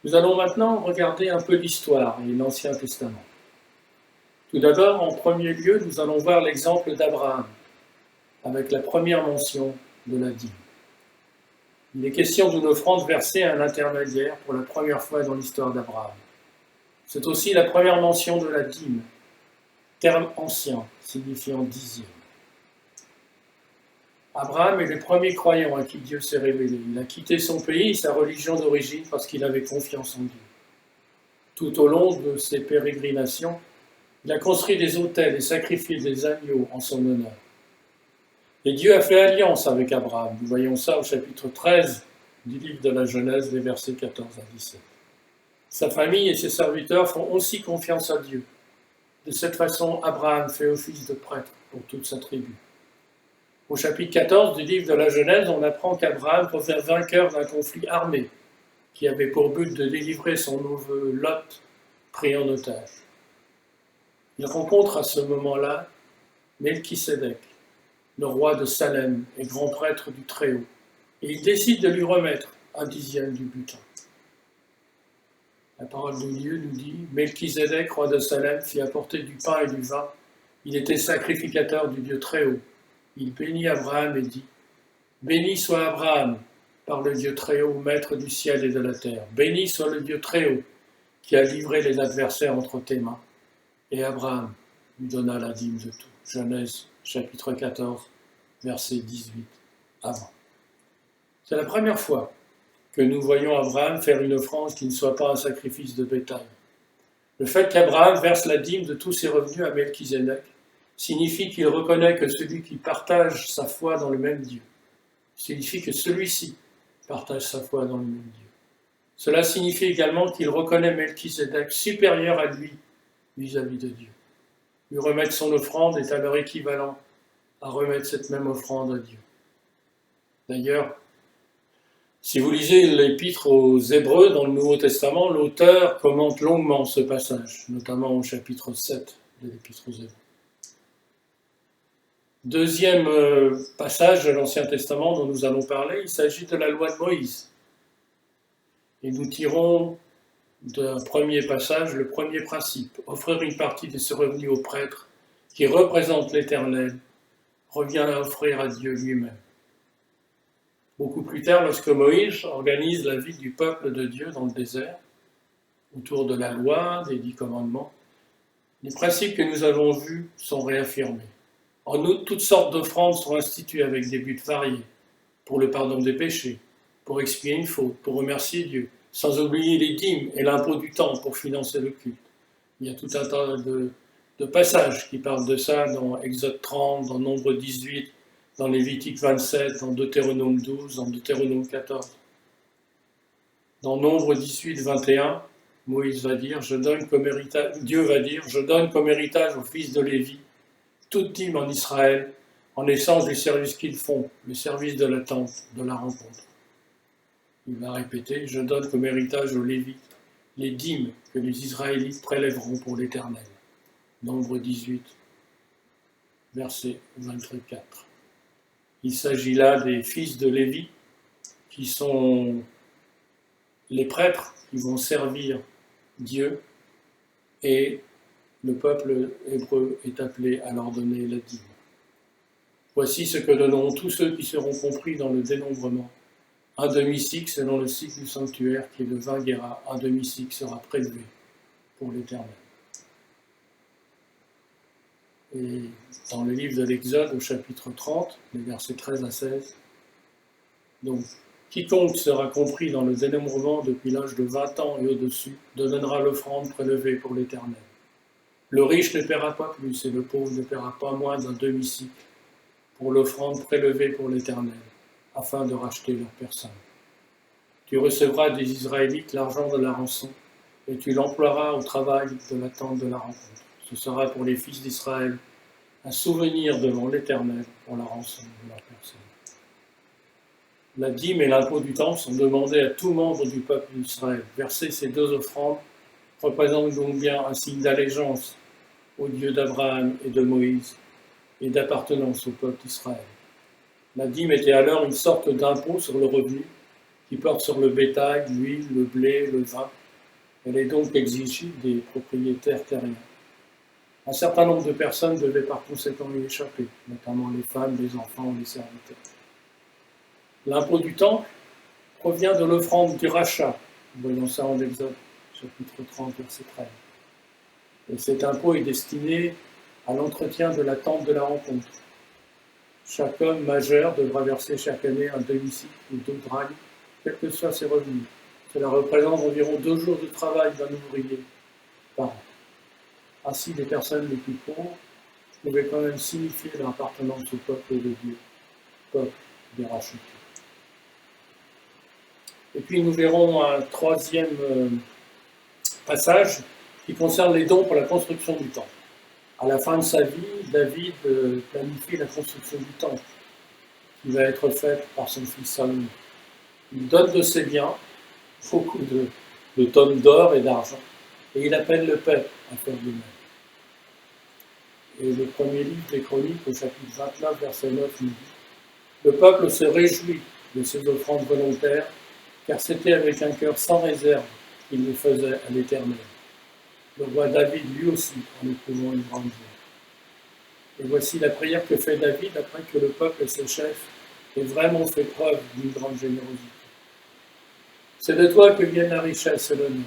Nous allons maintenant regarder un peu l'histoire et l'Ancien Testament. Tout d'abord, en premier lieu, nous allons voir l'exemple d'Abraham, avec la première mention de la dîme. Il est question d'une offrande versée à un intermédiaire pour la première fois dans l'histoire d'Abraham. C'est aussi la première mention de la dîme, terme ancien signifiant dixième. Abraham est le premier croyant à qui Dieu s'est révélé. Il a quitté son pays et sa religion d'origine parce qu'il avait confiance en Dieu. Tout au long de ses pérégrinations, il a construit des autels et sacrifié des agneaux en son honneur. Et Dieu a fait alliance avec Abraham. Nous voyons ça au chapitre 13 du livre de la Genèse, les versets 14 à 17. Sa famille et ses serviteurs font aussi confiance à Dieu. De cette façon, Abraham fait office de prêtre pour toute sa tribu. Au chapitre 14 du livre de la Genèse, on apprend qu'Abraham revient vainqueur d'un conflit armé qui avait pour but de délivrer son neveu Lot, pris en otage. Il rencontre à ce moment-là Melchisédek, le roi de Salem et grand prêtre du Très-Haut, et il décide de lui remettre un dixième du butin. La parole de Dieu nous dit « Melchisédek, roi de Salem, fit apporter du pain et du vin. Il était sacrificateur du Dieu Très-Haut. Il bénit Abraham et dit « Béni soit Abraham par le Dieu Très-Haut, maître du ciel et de la terre. Béni soit le Dieu Très-Haut qui a livré les adversaires entre tes mains. » Et Abraham lui donna la dîme de tout. Genèse chapitre 14, verset 18 avant. C'est la première fois que nous voyons Abraham faire une offrande qui ne soit pas un sacrifice de bétail. Le fait qu'Abraham verse la dîme de tous ses revenus à Melchisédek signifie qu'il reconnaît que celui qui partage sa foi dans le même Dieu, signifie que celui-ci partage sa foi dans le même Dieu. Cela signifie également qu'il reconnaît Melchisédek supérieur à lui vis-à-vis de Dieu. Lui remettre son offrande est alors équivalent à remettre cette même offrande à Dieu. D'ailleurs, si vous lisez l'épître aux Hébreux dans le Nouveau Testament, l'auteur commente longuement ce passage, notamment au chapitre 7 de l'épître aux Hébreux. Deuxième passage de l'Ancien Testament dont nous allons parler, il s'agit de la loi de Moïse. Et nous tirons d'un premier passage le premier principe, offrir une partie de ses revenus au prêtre qui représente l'Éternel, revient à offrir à Dieu lui-même. Beaucoup plus tard, lorsque Moïse organise la vie du peuple de Dieu dans le désert, autour de la loi, des 10 commandements, les principes que nous avons vus sont réaffirmés. En outre, toutes sortes d'offrandes sont instituées avec des buts variés, pour le pardon des péchés, pour expier une faute, pour remercier Dieu, sans oublier les dîmes et l'impôt du temps pour financer le culte. Il y a tout un tas de passages qui parlent de ça dans Exode 30, dans Nombre 18, dans Lévitique 27, dans Deutéronome 12, dans Deutéronome 14. Dans Nombre 18, 21, Moïse va dire, Dieu va dire, je donne comme héritage aux fils de Lévi toute dîme en Israël, en échange du service qu'ils font, le service de la tente, de la rencontre. Il va répéter, je donne comme héritage aux Lévites les dîmes que les Israélites prélèveront pour l'Éternel. Nombre 18, verset 24. Il s'agit là des fils de Lévi, qui sont les prêtres qui vont servir Dieu, et le peuple hébreu est appelé à leur donner la dîme. Voici ce que donneront tous ceux qui seront compris dans le dénombrement. Un demi-sicle selon le cycle du sanctuaire qui est de 20 guéras, un demi-sicle sera prélevé pour l'Éternel. Et dans le livre de l'Exode, au chapitre 30, les versets 13 à 16, donc, quiconque sera compris dans le dénombrement depuis l'âge de 20 ans et au-dessus, donnera l'offrande prélevée pour l'Éternel. Le riche ne paiera pas plus et le pauvre ne paiera pas moins d'un demi-sicle pour l'offrande prélevée pour l'Éternel, afin de racheter leur personne. Tu recevras des Israélites l'argent de la rançon et tu l'emploieras au travail de la tente de la rencontre. Ce sera pour les fils d'Israël un souvenir devant l'Éternel pour la rançon de leur personne. La dîme et l'impôt du temple sont demandés à tout membre du peuple d'Israël. Verser ces deux offrandes représente donc bien un signe d'allégeance au Dieu d'Abraham et de Moïse et d'appartenance au peuple d'Israël. La dîme était alors une sorte d'impôt sur le revenu qui porte sur le bétail, l'huile, le blé, le vin. Elle est donc exigible des propriétaires terriens. Un certain nombre de personnes devaient par conséquent y échapper, notamment les femmes, les enfants, les serviteurs. L'impôt du temple provient de l'offrande du rachat. Voyons ça en Exode, chapitre 30, verset 13. Et cet impôt est destiné à l'entretien de la tente de la rencontre. Chaque homme majeur devra verser chaque année un demi-cycle ou 2 drachmes, quels que soient ses revenus. Cela représente environ 2 jours de travail d'un ouvrier par an. Ainsi, les personnes les plus pauvres pouvaient quand même signifier leur appartenance au peuple de Dieu, peuple des rachetés. Et puis nous verrons un troisième passage qui concerne les dons pour la construction du temple. À la fin de sa vie, David planifie la construction du temple qui va être faite par son fils Salomon. Il donne de ses biens, beaucoup de tonnes d'or et d'argent, et il appelle le peuple à faire de même. Et le premier livre des Chroniques, au chapitre 29, verset 9, nous dit « Le peuple se réjouit de ses offrandes volontaires, car c'était avec un cœur sans réserve qu'il les faisait à l'Éternel. Le roi David, lui aussi, en éprouvant une grande joie. Et voici la prière que fait David après que le peuple et ses chefs aient vraiment fait preuve d'une grande générosité. C'est de toi que viennent la richesse et l'honneur.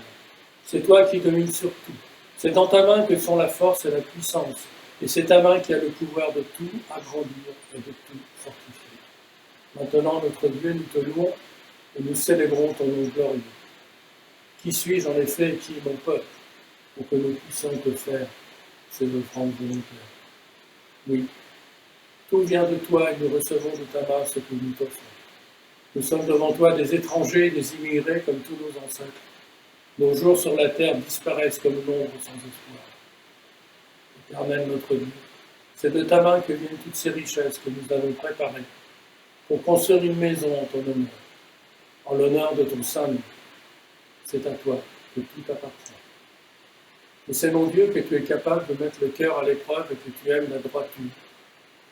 C'est toi qui domines sur tout. C'est dans ta main que sont la force et la puissance. Et c'est ta main qui a le pouvoir de tout agrandir et de tout fortifier. Maintenant, notre Dieu, nous te louons et nous célébrons ton nom glorieux. Qui suis-je en effet et qui est mon peuple pour que nous puissions te faire ces offrandes volontaires? Oui, tout vient de toi et nous recevons de ta main ce que nous t'offrons. Nous sommes devant toi des étrangers, des immigrés comme tous nos ancêtres. Nos jours sur la terre disparaissent comme l'ombre sans espoir. Éternel notre Dieu, c'est de ta main que viennent toutes ces richesses que nous avons préparées pour construire une maison en ton honneur, en l'honneur de ton saint nom. C'est à toi que tout appartient. Et c'est mon Dieu que tu es capable de mettre le cœur à l'épreuve et que tu aimes la droiture.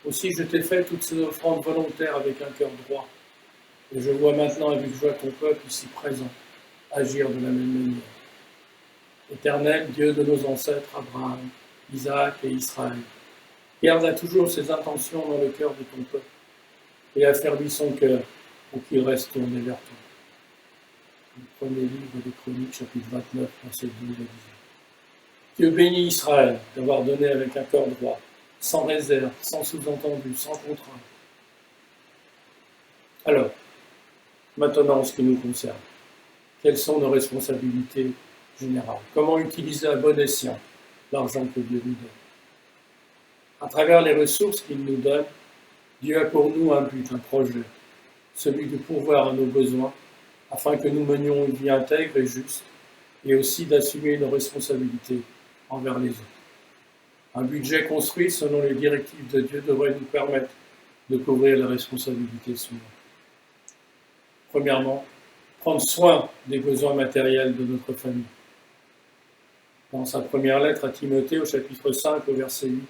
Aussi je t'ai fait toutes ces offrandes volontaires avec un cœur droit. Et je vois maintenant avec joie ton peuple ici présent agir de la même manière. Éternel, Dieu de nos ancêtres, Abraham, Isaac et Israël, garde toujours ses intentions dans le cœur de ton peuple et affermis son cœur pour qu'il reste tourné vers toi. Le premier livre des Chroniques, chapitre 29, verset 12 à 18. Dieu bénit Israël d'avoir donné avec un cœur droit, sans réserve, sans sous-entendu, sans contrainte. Alors, maintenant en ce qui nous concerne, quelles sont nos responsabilités générales? Comment utiliser à bon escient l'argent que Dieu nous donne? À travers les ressources qu'il nous donne, Dieu a pour nous un but, un projet, celui de pourvoir à nos besoins, afin que nous menions une vie intègre et juste, et aussi d'assumer nos responsabilités envers les autres. Un budget construit selon les directives de Dieu devrait nous permettre de couvrir les responsabilités suivantes. Premièrement, prendre soin des besoins matériels de notre famille. Dans sa première lettre à Timothée, au chapitre 5, au verset 8,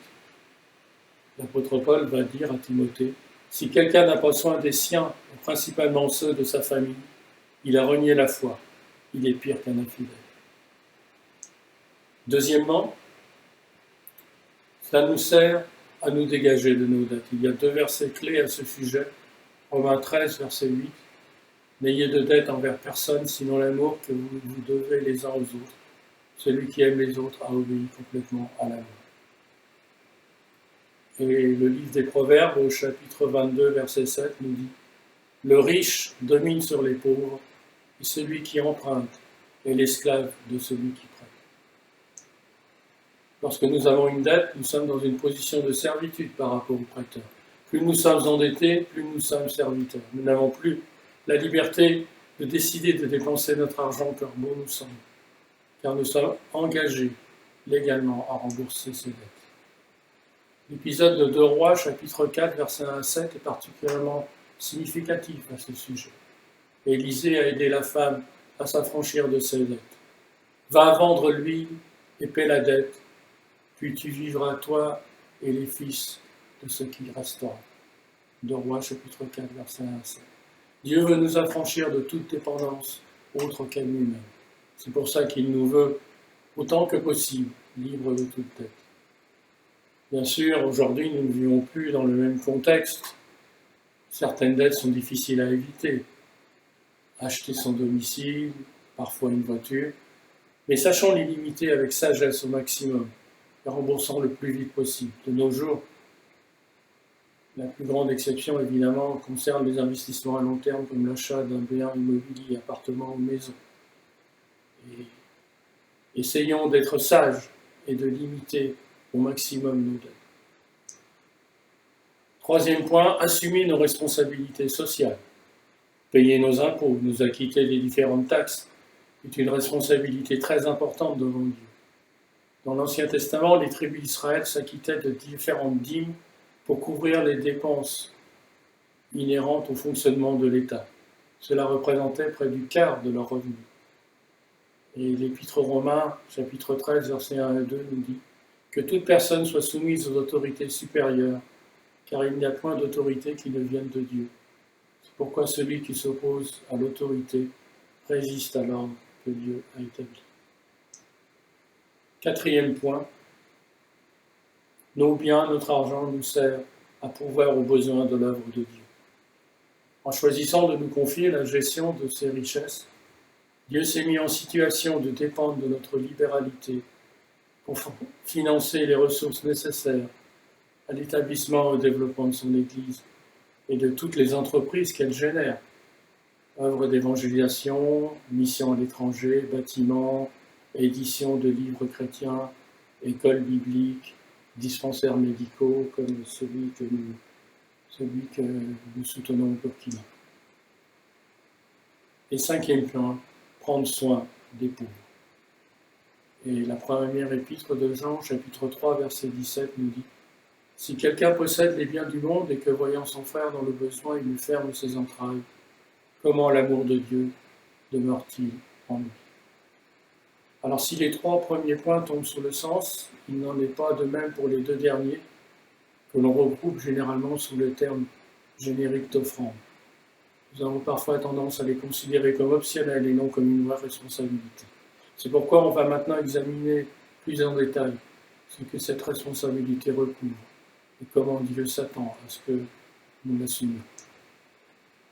l'apôtre Paul va dire à Timothée, « Si quelqu'un n'a pas soin des siens, et principalement ceux de sa famille, il a renié la foi, il est pire qu'un infidèle. » Deuxièmement, cela nous sert à nous dégager de nos dettes. Il y a 2 versets clés à ce sujet. Romains 13, verset 8. « N'ayez de dette envers personne, sinon l'amour que vous vous devez les uns aux autres. Celui qui aime les autres a obéi complètement à l'amour. » Et le livre des Proverbes, au chapitre 22, verset 7, nous dit « Le riche domine sur les pauvres, et celui qui emprunte est l'esclave de celui qui prête. » Lorsque nous avons une dette, nous sommes dans une position de servitude par rapport au prêteur. Plus nous sommes endettés, plus nous sommes serviteurs. Nous n'avons plus la liberté de décider de dépenser notre argent comme bon nous semble, car nous sommes engagés légalement à rembourser ces dettes. L'épisode de 2 Rois, chapitre 4, versets 1 à 7, est particulièrement significatif à ce sujet. Élisée a aidé la femme à s'affranchir de ses dettes. « Va vendre l'huile et paie la dette, puis tu vivras toi et les fils de ce qui restera. » 2 Rois, chapitre 4, versets 1 à 7. Dieu veut nous affranchir de toute dépendance autre qu'à lui-même. C'est pour ça qu'il nous veut, autant que possible, libres de toute dette. Bien sûr, aujourd'hui, nous ne vivons plus dans le même contexte. Certaines dettes sont difficiles à éviter. Acheter son domicile, parfois une voiture, mais sachons les limiter avec sagesse au maximum, et remboursant le plus vite possible. De nos jours, la plus grande exception, évidemment, concerne les investissements à long terme, comme l'achat d'un bien immobilier, appartement ou maison. Et essayons d'être sages et de limiter au maximum nos dettes. Troisième point, assumer nos responsabilités sociales. Payer nos impôts, nous acquitter des différentes taxes est une responsabilité très importante devant Dieu. Dans l'Ancien Testament, les tribus d'Israël s'acquittaient de différentes dîmes pour couvrir les dépenses inhérentes au fonctionnement de l'État. Cela représentait près du quart de leurs revenus. Et l'Épître aux Romains, chapitre 13, versets 1 et 2, nous dit que toute personne soit soumise aux autorités supérieures, car il n'y a point d'autorité qui ne vienne de Dieu. C'est pourquoi celui qui s'oppose à l'autorité résiste à l'ordre que Dieu a établi. Quatrième point, nos biens, notre argent nous sert à pourvoir aux besoins de l'œuvre de Dieu. En choisissant de nous confier la gestion de ces richesses, Dieu s'est mis en situation de dépendre de notre libéralité pour financer les ressources nécessaires à l'établissement et au développement de son Église et de toutes les entreprises qu'elle génère. Œuvres d'évangélisation, missions à l'étranger, bâtiments, édition de livres chrétiens, écoles bibliques, dispensaires médicaux comme celui que nous soutenons au Burkina. Et cinquième point, prendre soin des pauvres. Et la première épître de Jean, chapitre 3, verset 17, nous dit « Si quelqu'un possède les biens du monde et que, voyant son frère dans le besoin, il lui ferme ses entrailles, comment l'amour de Dieu demeure-t-il en lui ?» Alors si les trois premiers points tombent sous le sens, il n'en est pas de même pour les deux derniers, que l'on regroupe généralement sous le terme générique d'offrande. Nous avons parfois tendance à les considérer comme optionnels et non comme une vraie responsabilité. C'est pourquoi on va maintenant examiner plus en détail ce que cette responsabilité recouvre et comment Dieu s'attend à ce que nous l'assumions.